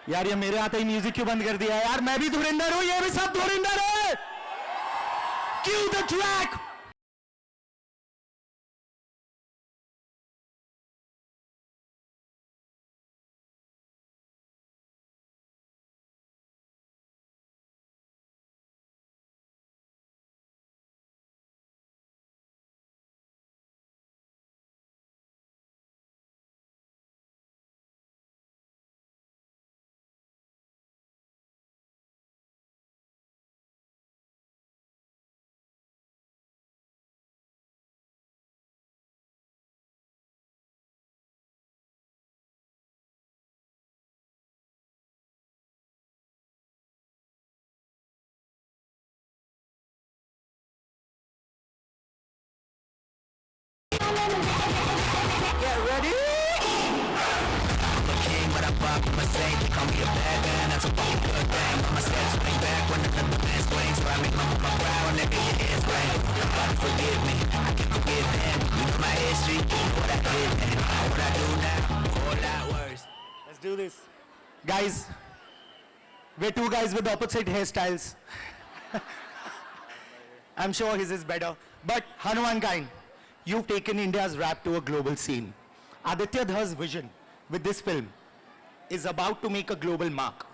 यार ये मेरे आते ही म्यूजिक क्यों बंद कर दिया यार? मैं भी धुरंधर हूं, ये भी सब धुरंधर है। Q the track. Get ready. I'm a king, but I'm fuck with my saint. They call me a bad man, that's a fucking good thing. I'ma step swing back when another man swings. So I make my mama proud when they get your hands ring. God forgive me, I can forgive him. You know my history, you know what I did then. What I do now, a whole lot worse. Let's do this. Guys, we're two guys with opposite hairstyles. I'm sure his is better. But Hanumankind, you've taken India's rap to a global scene. Aditya Dhar's vision with this film is about to make a global mark.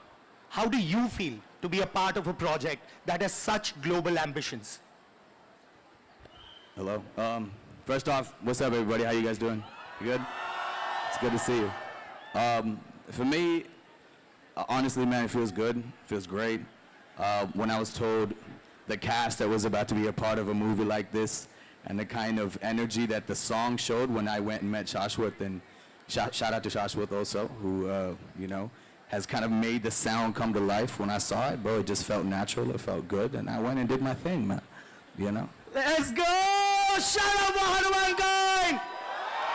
How do you feel to be a part of a project that has such global ambitions? Hello. First off, what's up, everybody? How you guys doing? You good? It's good to see you. For me, honestly, man, it feels good. It feels great. When I was told the cast that was about to be a part of a movie like this, and the kind of energy that the song showed when I went and met Shashwat, and shout out to Shashwat also, who, you know, has kind of made the sound come to life. When I saw it, bro, it just felt natural, it felt good, and I went and did my thing, man, you know? Let's go! Shout out for Hanumankind!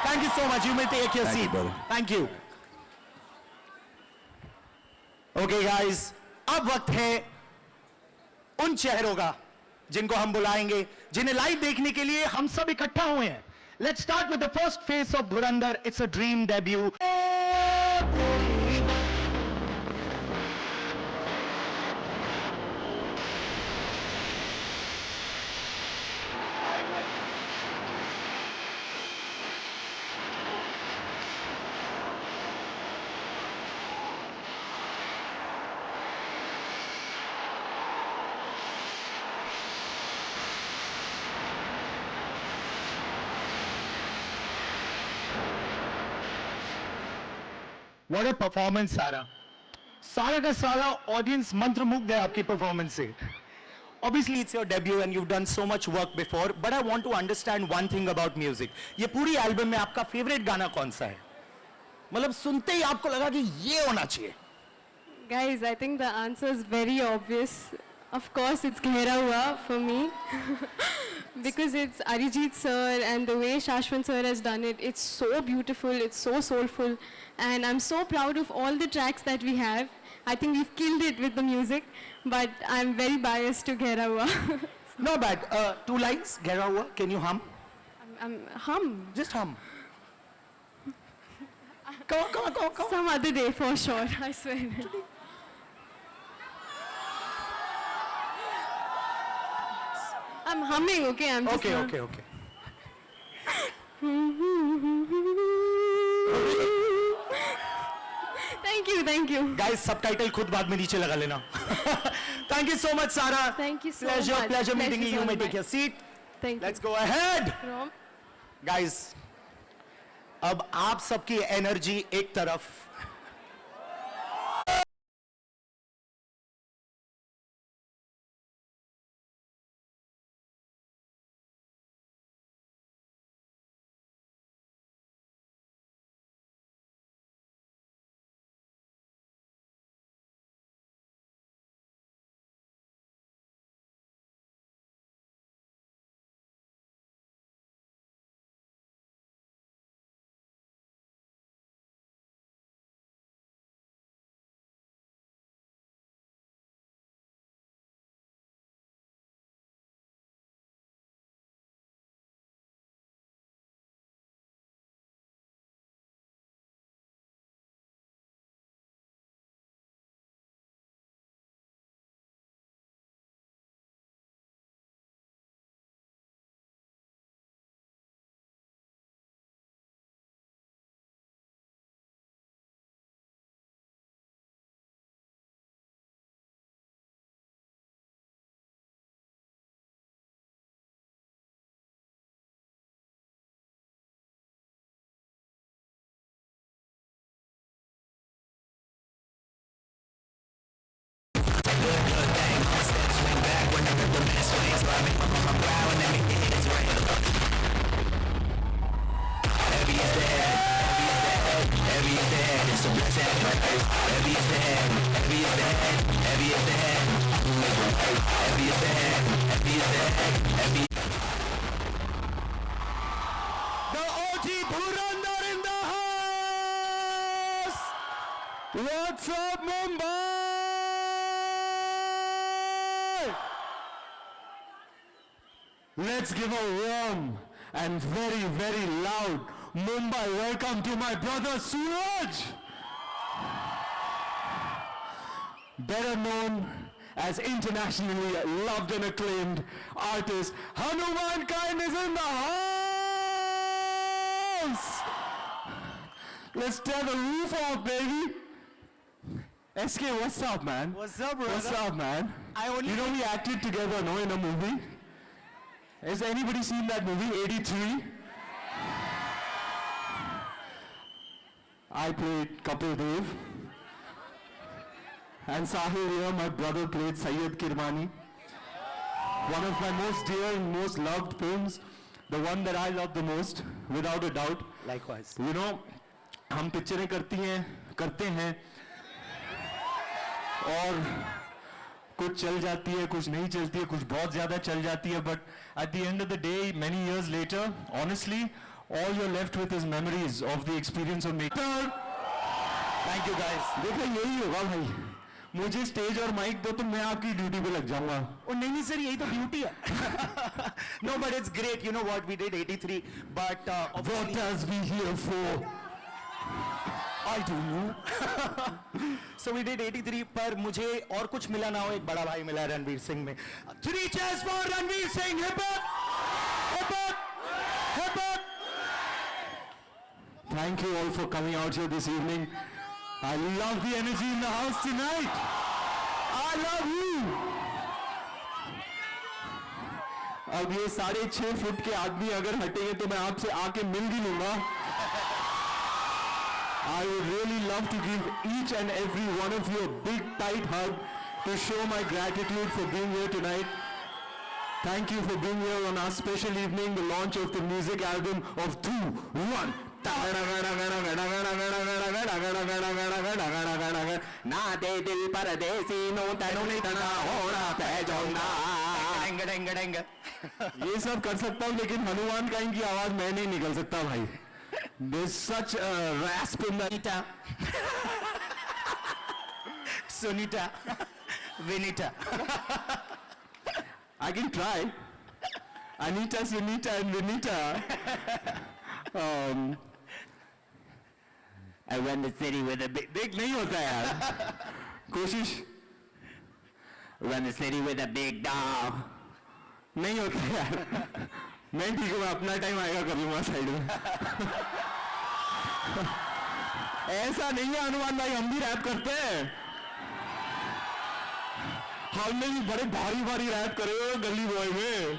Thank you so much. You may take your seat. You, brother. Thank you. Okay, guys, अब वक्त है उन चेहरों का जिनको हम बुलाएंगे, जिन्हें लाइव देखने के लिए हम सब इकट्ठा हुए हैं. Let's start with the first face of Dhurandhar. It's a dream debut. What a performance, Sara. Sara का सारा audience मंत्रमुग्ध है आपकी performance से. Obviously, it's your debut and you've done so much work before, but I want to understand one thing about music. ये पूरी album में आपका favorite गाना कौन सा है? मतलब सुनते ही आपको लगा कि ये होना चाहिए. Guys, I think the answer is very obvious. Of course, it's Ghera Hua for me. Because it's Arijit sir and the way Shashwat sir has done it, it's so beautiful, it's so soulful. And I'm so proud of all the tracks that we have. I think we've killed it with the music, but I'm very biased to Ghera Hua. Not bad. Two lines, Ghera Hua. Can you hum? Hum. Just hum. Come on. Some other day for sure, I swear. I'm humming, okay? I'm just Okay. Thank you. Guys, subtitle खुद बाद में नीचे लगा लेना. Thank you so much, Sara. Thank you so Pleasure much. meeting you. You may take your seat. Thank you. Let's go ahead. From Guys, अब आप सबकी energy एक तरफ, the OG Dhurandhar in the house. What's up, Mumbai? Let's give a warm and very, very loud Mumbai welcome to my brother Suraj. Better known as internationally loved and acclaimed artist Hanumankind is in the house. Let's tear the roof off, baby. SK, what's up, man? What's up, brother? What's up, man? You know we acted together, no, in a movie? Has anybody seen that movie, 83? I played Kapil Dev. And Sahil here, my brother, played Syed Kirmani. One of my most dear and most loved films. The one that I love the most, without a doubt. Likewise. You know, हम पिक्चरें करते हैं और कुछ चल जाती है, कुछ नहीं चलती है, कुछ बहुत ज़्यादा चल जाती है, but at the end of the day, many years later, honestly, all you're left with is memories of the experience of making. Thank you, guys. देखो यही होगा भाई, मुझे स्टेज और माइक दो तो मैं आपकी ड्यूटी पे लग जाऊंगा. Oh, नहीं sir, यही तो beauty है. No, but it's great. You know what? We did 83, but What are we here for? I don't know. So we did 83, पर मुझे और कुछ मिला ना हो, एक बड़ा भाई मिला रणवीर सिंह में. 3 cheers for Ranveer Singh. Hip hop, hip hop, hip hop. Thank you all for coming out here this evening. I love the energy in the house tonight. I love you. अब ये 6.5 फुट के आदमी अगर हटेंगे तो मैं आपसे आके मिल भी लूंगा. I would really love to give each and every one of you a big tight hug to show my gratitude for being here tonight. Thank you for being here on our special evening, the launch of the music album of 2 1 ना दे दिल परदेसी no तनु तना होना पैजोना. ये सब कर सकता हूँ लेकिन हनुमान काइंड की आवाज मैं नहीं निकल सकता भाई. There's such a rasp in the Sunita, Vinita. I can try. Anita, Sunita and Vinita. I run the city with a big नहीं होता यार. कोशिश. Run the city with a big dog. नहीं होता यार. मैं ठीक हूँ, अपना टाइम आएगा कभी वहाँ साइड में. ऐसा नहीं है हनुमान भाई, हम भी रैप करते हैं. हमने भी बड़े भारी भारी रैप करे हो गली बॉय में.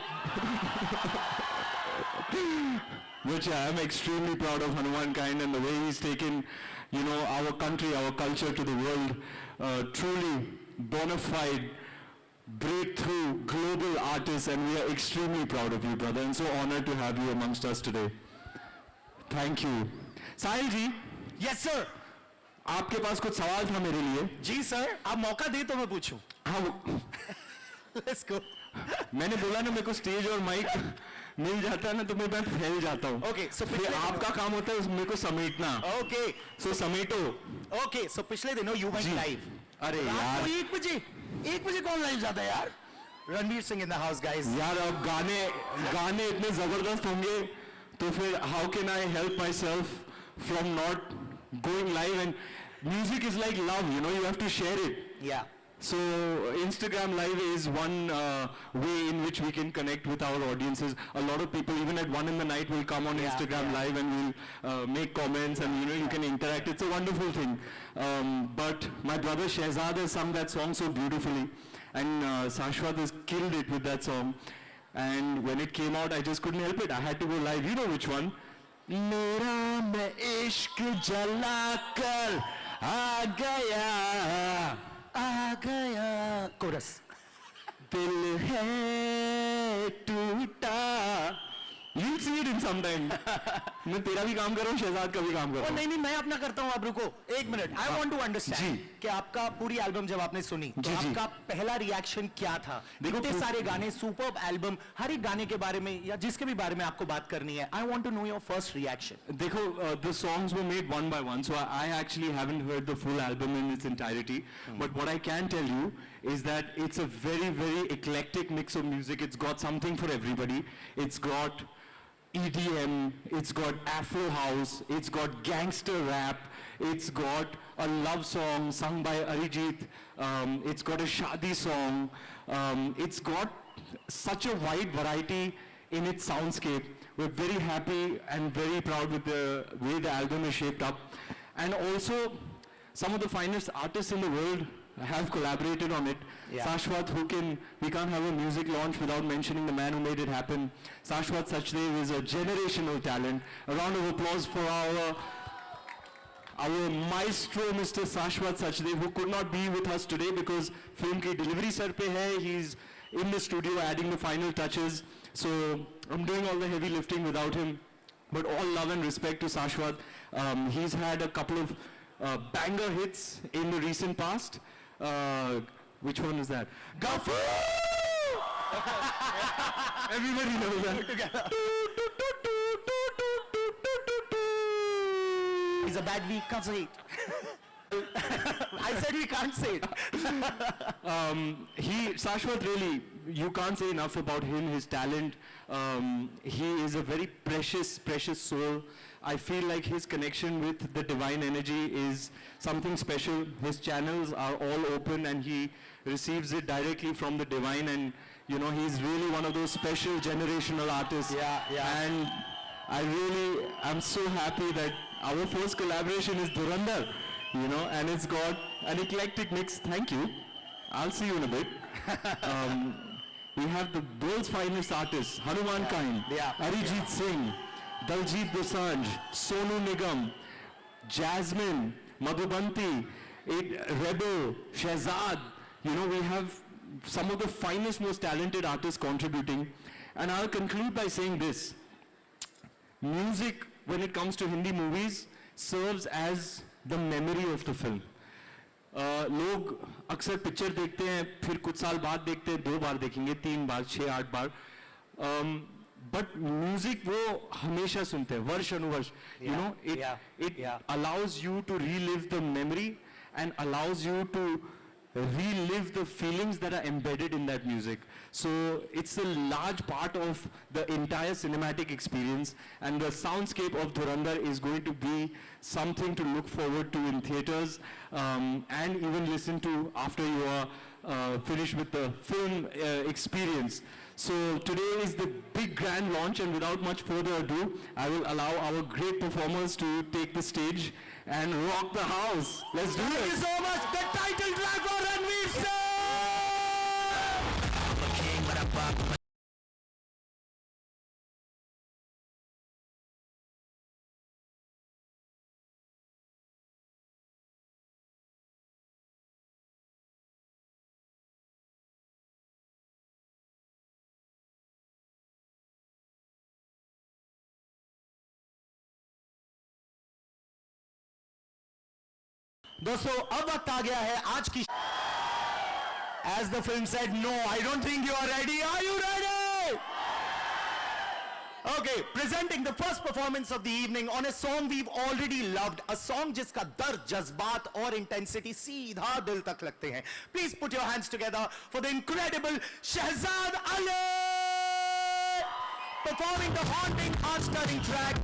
Which I'm extremely proud of Hanumankind and the way he's taken, you know, our country, our culture to the world. Truly bona fide, breakthrough, global artist, and we are extremely proud of you, brother, and so honored to have you amongst us today. Thank you. Sahil ji, Yes, sir. आपके पास कुछ सवाल था मेरे लिए. जी sir, आप मौका दे तो मैं पूछूं. हाँ, Let's go. मैंने बोला ना, मेरे को स्टेज और माइक मिल जाता है ना तो मैं फैल जाता हूँ. Okay, so फिर आपका काम होता है मेरे को समेटना. Okay. So समेटो. Okay, so पिछले दिनों you went जी. live. अरे रात यार, को 1 बजे कौन लाइव जाता है यार? Ranveer Singh in the house, guys. यार अब गाने इतने जबरदस्त होंगे तो फिर how can I help myself from not going live? And music is like love, you know, you have to share it. Yeah. So Instagram Live is one way in which we can connect with our audiences. A lot of people, even at 1 in the night, will come on Instagram Live and will make comments, and you know, you can interact. It's a wonderful thing. But my brother Shehzad has sung that song so beautifully, and Shashwat has killed it with that song. And when it came out, I just couldn't help it. I had to go live. You know which one? मेरा मैं इश्क जलाकर आ गया Chorus. दिल है टूटा. You'll see it in some time. मैं तेरा भी काम कर रहा हूँ, शहजाद का भी काम कर रहा हूँ. नहीं, मैं अपना करता हूँ. आप रुको 1 minute. I want to understand जी. कि आपका पूरी एल्बम जब आपने सुनी तो जी, जी. आपका पहला रिएक्शन क्या था? देखो, इतने सारे गाने, सुपर्ब एल्बम, हर एक गाने के बारे में या जिसके भी बारे में आपको बात करनी है. I want to know your first reaction. देखो, the songs were made one by one, so I actually haven't heard the full album in its entirety. But what I can tell you is that it's a very, very eclectic mix of music. It's got something for everybody. It's got EDM, it's got Afro house, it's got gangster rap, it's got a love song sung by Arijit, it's got a shadi song, it's got such a wide variety in its soundscape. We're very happy and very proud with the way the album is shaped up. And also, some of the finest artists in the world have collaborated on it. Yeah. Shashwat, we can't have a music launch without mentioning the man who made it happen. Shashwat Sachdev is a generational talent. A round of applause for our maestro, Mr. Shashwat Sachdev, who could not be with us today because film ki delivery sir pe hai. He's in the studio adding the final touches. So I'm doing all the heavy lifting without him. But all love and respect to Shashwat. He's had a couple of banger hits in the recent past. Which one is that? Gaffu! Everybody knows that. He's a bad week, can't say it. I said we can't say it. Shashwat, really, you can't say enough about him, his talent. He is a very precious, precious soul. I feel like his connection with the divine energy is something special. His channels are all open and he receives it directly from the divine, and you know, he's really one of those special generational artists. Yeah. And I really am so happy that our first collaboration is Dhurandhar, you know, and it's got an eclectic mix. Thank you. I'll see you in a bit. We have the world's finest artists, Hanumankind, Arijit Singh, Daljit Dosanjh, Sonu Nigam, Jasmine, Madhubanti, Rebel, Shehzad. You know, we have some of the finest, most talented artists contributing. And I'll conclude by saying this. Music, when it comes to Hindi movies, serves as the memory of the film. लोग अक्सर picture देखते हैं, फिर कुछ साल बाद देखते हैं, 2 बार देखेंगे, 3 बार, 6, 8 बार. But music वो हमेशा सुनते हैं, वर्ष अनुवर्ष. You know, it allows you to relive the memory and allows you to relive the feelings that are embedded in that music. So it's a large part of the entire cinematic experience, and the soundscape of Dhurandhar is going to be something to look forward to in theaters and even listen to after you are finished with the film experience. So today is the big grand launch, and without much further ado, I will allow our great performers to take the stage and rock the house. Let's do it. Thank you so much. The title track for Ranveer Singh. दोस्तों अब वक्त आ गया है आज की As the film said, no, I don't think you are ready. Are you ready? Okay, presenting the first performance of the evening on a song we've already loved, a song जिसका दर्द, जज्बात और intensity सीधा दिल तक लगते हैं. Please put your hands together for the incredible Shehzad Ali performing the haunting, heart-stirring track.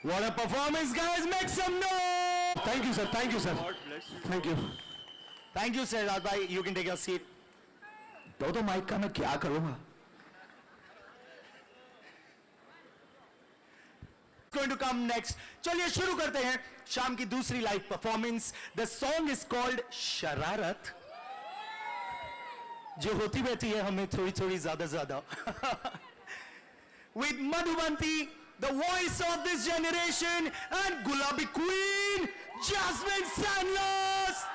What a performance, guys! Make some noise! Thank you, sir. Thank you, sir. Thank you. Thank you, Shehzad bhai. You can take your seat. तो mic का मैं क्या करूँगा? Going to come next. चलिए शुरू करते हैं शाम की दूसरी live performance. The song is called शरारत, जो होती रहती है हमें थोड़ी थोड़ी ज्यादा. With Madhubanti, the voice of this generation, and Gulabi Queen, Jasmine Sanders.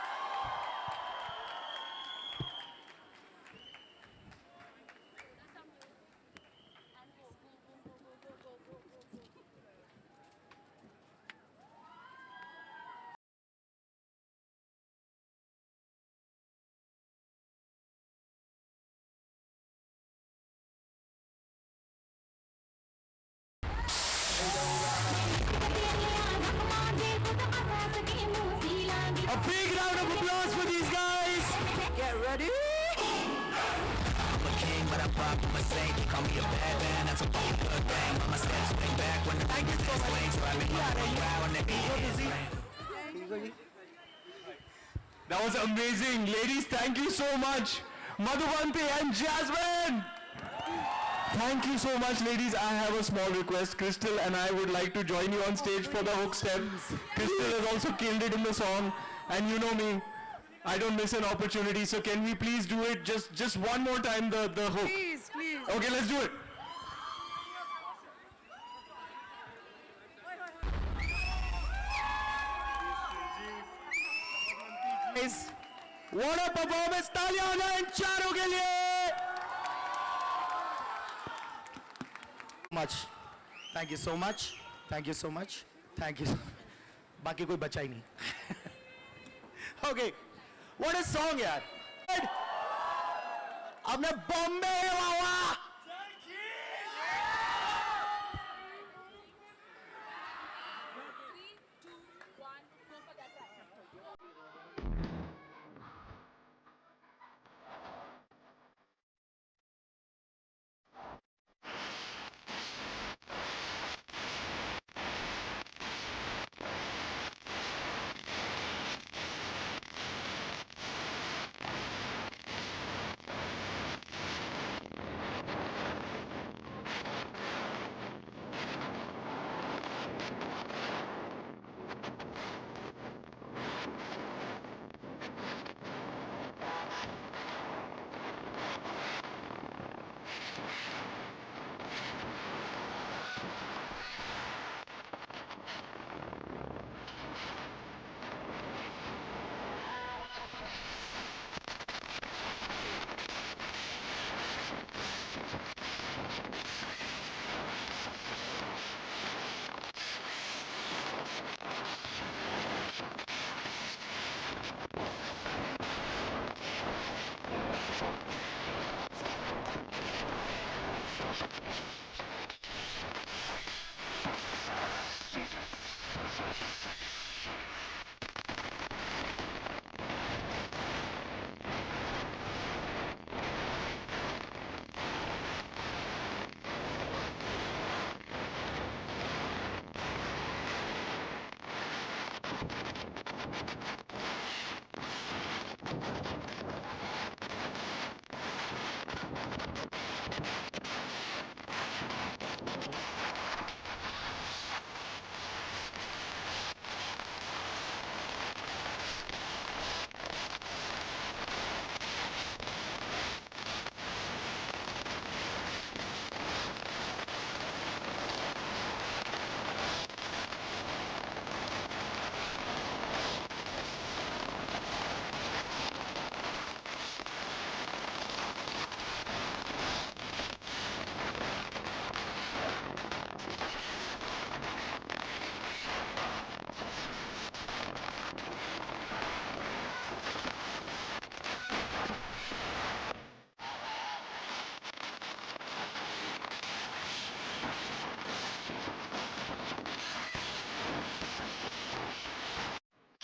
A big round of applause for these guys. Get ready. I'm a king, but I pop, I'm a saint. They call me a bad man, that's a fucking good thing. Mama said swing back when the Thank you so much. swing, so I make my proud when they be That was amazing. Ladies, thank you so much. Madhuvanti and Jasmine. Thank you so much, ladies. I have a small request. Krystle and I would like to join you on stage for the hook step. Krystle has also killed it in the song. And you know me, I don't miss an opportunity. So can we please do it just one more time, the hook? Please, please. Okay, let's do it. What a performance. तालियां हो जाए इन चारों के लिए. Much. Thank you so much. Thank you so much. Thank you. बाकी कोई बचा ही नहीं. Okay. What a song यार. अपने बॉम्बे वावा.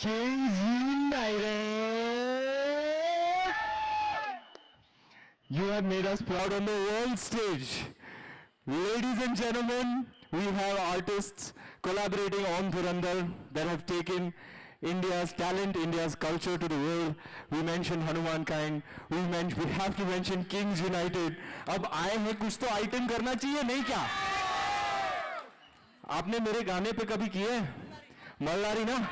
Kings United! You have made us proud on the world stage. Ladies and gentlemen, we have artists collaborating on Dhurandhar that have taken India's talent, India's culture to the world. We mentioned Hanumankind. We have to mention Kings United. अब आए हैं कुछ तो item करना चाहिए नहीं क्या? आपने मेरे गाने पे कभी किए? मल्लारी ना?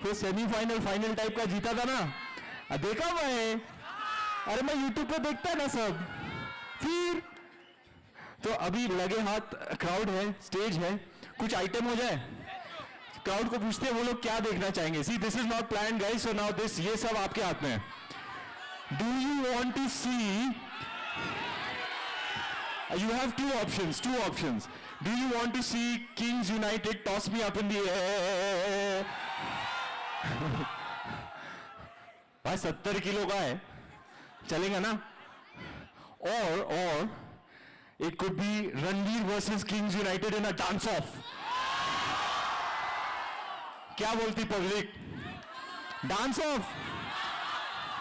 वो सेमीफाइनल फाइनल टाइप का जीता था ना? देखा मैं? अरे मैं YouTube पे देखता है ना सब. फिर तो अभी लगे हाथ क्राउड है, स्टेज है, कुछ आइटम हो जाए. क्राउड को पूछते हैं वो लोग क्या देखना चाहेंगे. See this is not plan guys, so now this ये सब आपके हाथ में है. Do you want to see, you have two options. Do you want to see Kings United toss me up in the air? भाई 70 kilo का है, चलेगा ना? Or it could be Ranveer versus Kings United in a dance-off. क्या बोलती public? Dance of,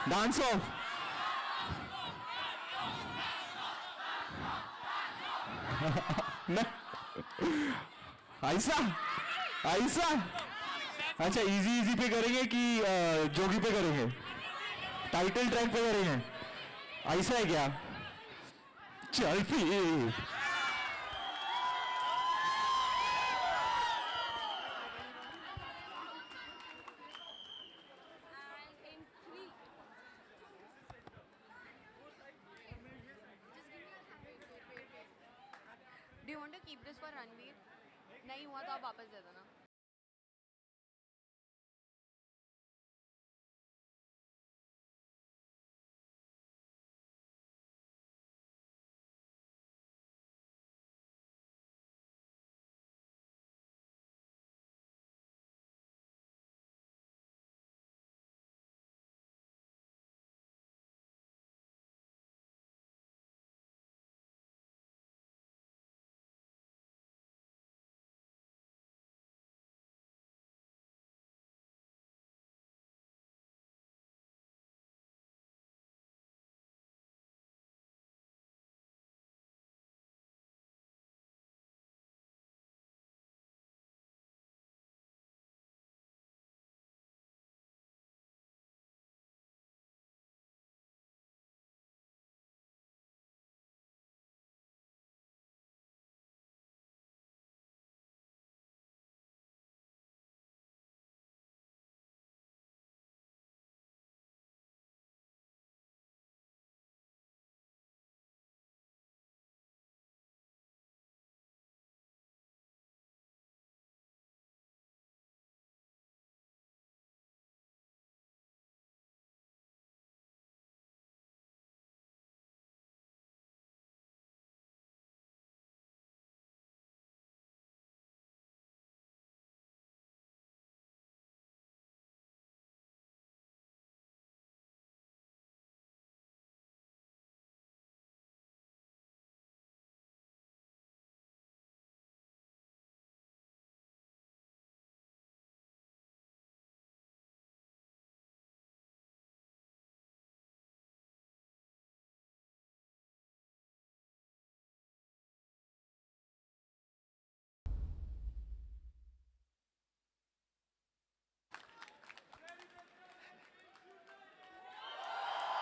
dance of. ऐसा ऐसा. अच्छा, इजी इजी पे करेंगे कि जोगी पे करेंगे? टाइटल ट्रैक पे करेंगे? ऐसा है क्या? चल फिर. Do you want to keep this for Ranveer? नहीं हुआ तो आप वापस दे देना.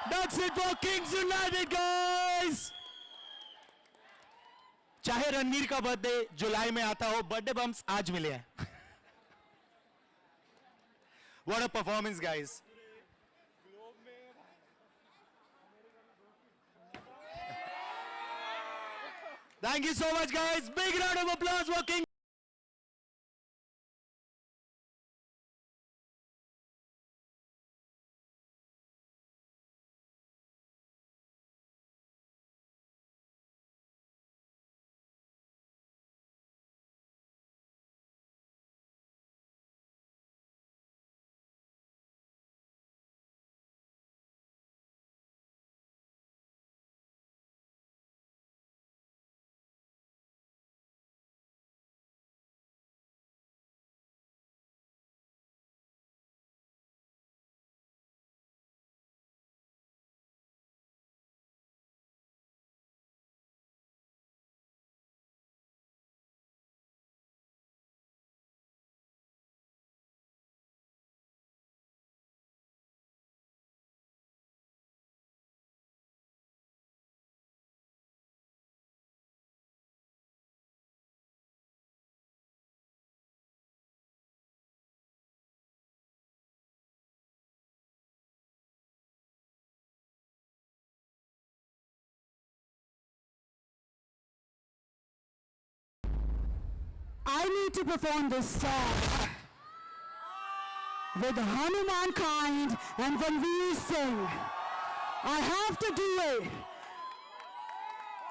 That's it for Kings United, guys. चाहे रणवीर का बर्थडे जुलाई में आता हो, बर्थडे बम्स आज मिले हैं. What a performance, guys. Thank you so much, guys. Big round of applause for Kings. I need to perform this song with Hanumankind and Ranveer Singh. I have to do it.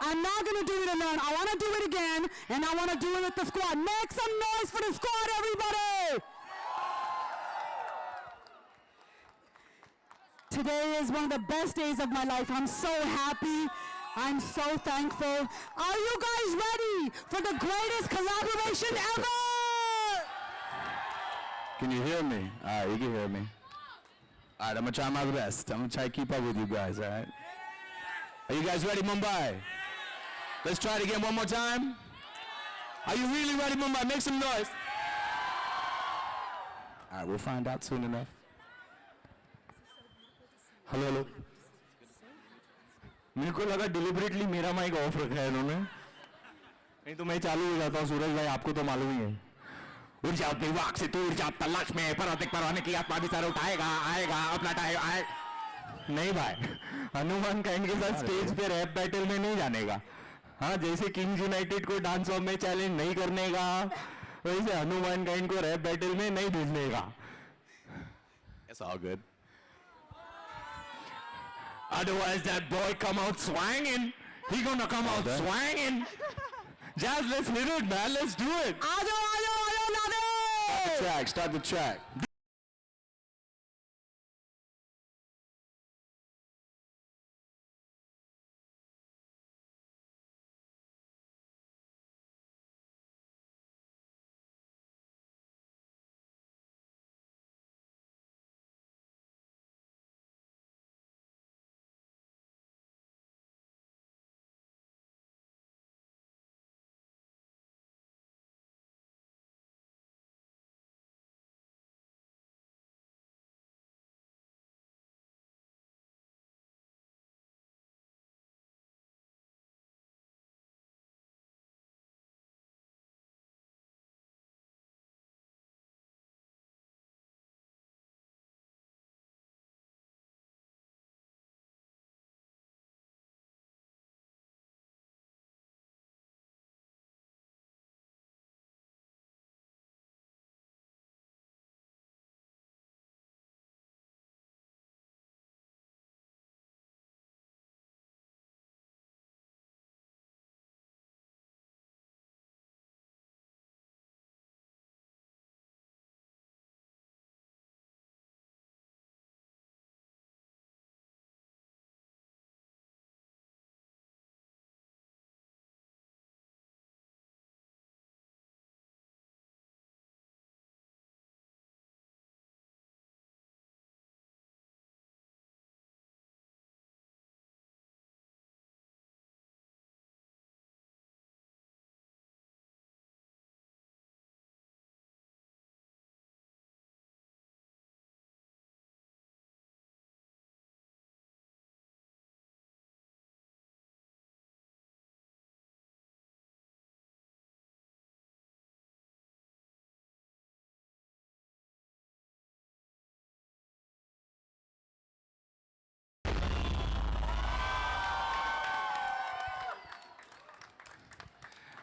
I'm not going to do it alone. I want to do it again, and I want to do it with the squad. Make some noise for the squad, everybody! Today is one of the best days of my life. I'm so happy. I'm so thankful. Are you guys ready for the greatest collaboration ever? Can you hear me? All right, you can hear me. All right, I'm gonna try my best. I'm gonna try to keep up with you guys, all right? Are you guys ready, Mumbai? Let's try it again one more time. Are you really ready, Mumbai? Make some noise. All right, we'll find out soon enough. Hello hello मेरे को लगा deliberately मेरा mic off रखा है इन्होंने नहीं तो मैं चालू हो जाता हूँ सूरज भाई आपको तो मालूम ही है उड़ जाओ दिमाग से तू उड़ जाओ तलाश में परवाने परवाने की आत्मा भी सर उठाएगा आएगा अपना टाइम आए नहीं भाई हनुमान काइंड के साथ स्टेज पे रैप बैटल में नहीं जाने का हाँ जैसे किंग्स यूनाइटेड को डांस ऑफ में चैलेंज नहीं करने का वैसे हनुमान काइंड को रैप बैटल में नहीं भेजने का It's all good. Otherwise, that boy come out swanging. He gonna come out swanging. Jazz, let's hit it, man. Let's do it. Start the track.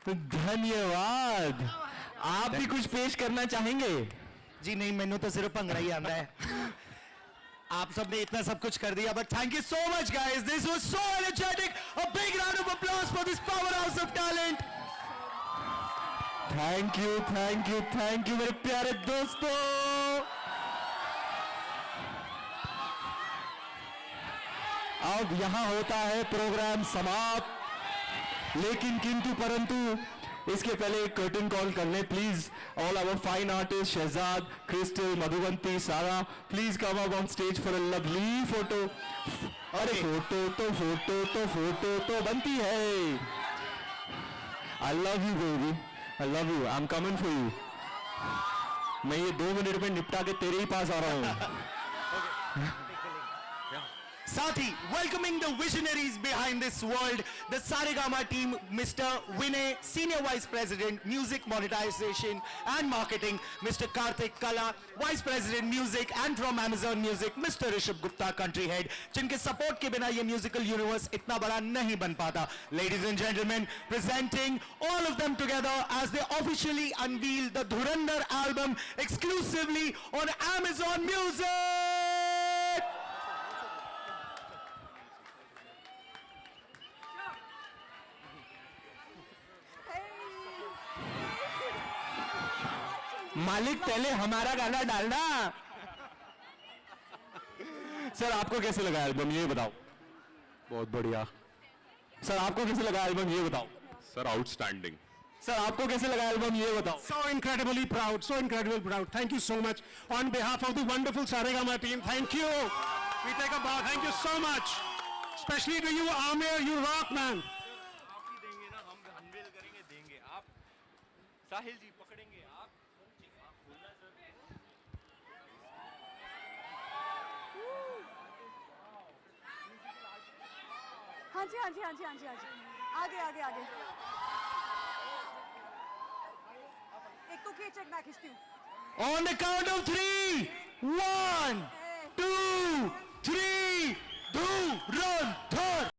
धन्यवाद आप भी कुछ पेश करना चाहेंगे जी नहीं मैंने तो सिर्फ भंगड़ा ही आंदा है आप सबने इतना सब कुछ कर दिया but thank you so much guys this was so energetic a big round of applause for this power house of talent thank you मेरे प्यारे दोस्तों अब यहां होता है प्रोग्राम समाप्त लेकिन किंतु परंतु इसके पहले एक कर्टन कॉल कर लें please all our fine artist Shahzad Crystal Madhuvanti Sara please come up on stage for a lovely photo अरे फोटो तो बनती है I love you baby I love you I am coming for you मैं ये 2 मिनट में निपटा के तेरे ही पास आ रहा हूं साथ ही welcoming the visionaries behind this world the Saregama team mister Vinay senior vice president music monetization and marketing mister Kartik Kala vice president music and from Amazon music mister Rishabh Gupta country head जिनके सपोर्ट के बिना ये म्यूजिकल यूनिवर्स इतना बड़ा नहीं बन पाता ladies and gentleman presenting all of them together as they officially unveil the Dhurandhar album exclusively on Amazon music मालिक पहले हमारा गाना डालना सर आपको कैसे लगा एल्बम ये बताओ बहुत बढ़िया सर आपको कैसे लगा एल्बम ये बताओ सर आउटस्टैंडिंग सर आपको कैसे लगा एल्बम ये बताओ. So incredibly proud, so incredibly proud. Thank you so much. On behalf of the wonderful Saregama team, thank you. We take a bow. Thank you so much. Especially to you, Amir, you rock, man. आप ही देंगे ना, हम unwell करेंगे, देंगे आप. साहिल जी पकड़ेंगे आप. बोलना सर. हाँ जी हाँ जी हाँ जी हाँ जी हाँ जी. आगे आगे आगे. एक तो खींच, एक मैं खींचती हूँ. On the count of 3, 1, 2, 3, Dhurandhar.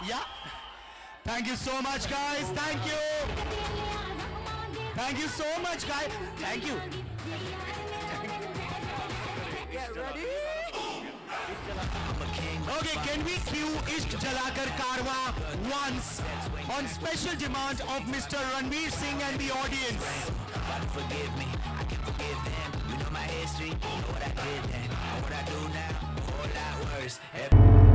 Yeah. Thank you so much, guys. Thank you. Thank you so much, guys. Thank you. Get ready. Okay, can we cue Ishq Jalakar Karwa once on special demand of Mr. Ranveer Singh and the audience? Father, forgive me. I can forgive them. You know my history. You know what I did then. Know what I do now. A whole lot worse.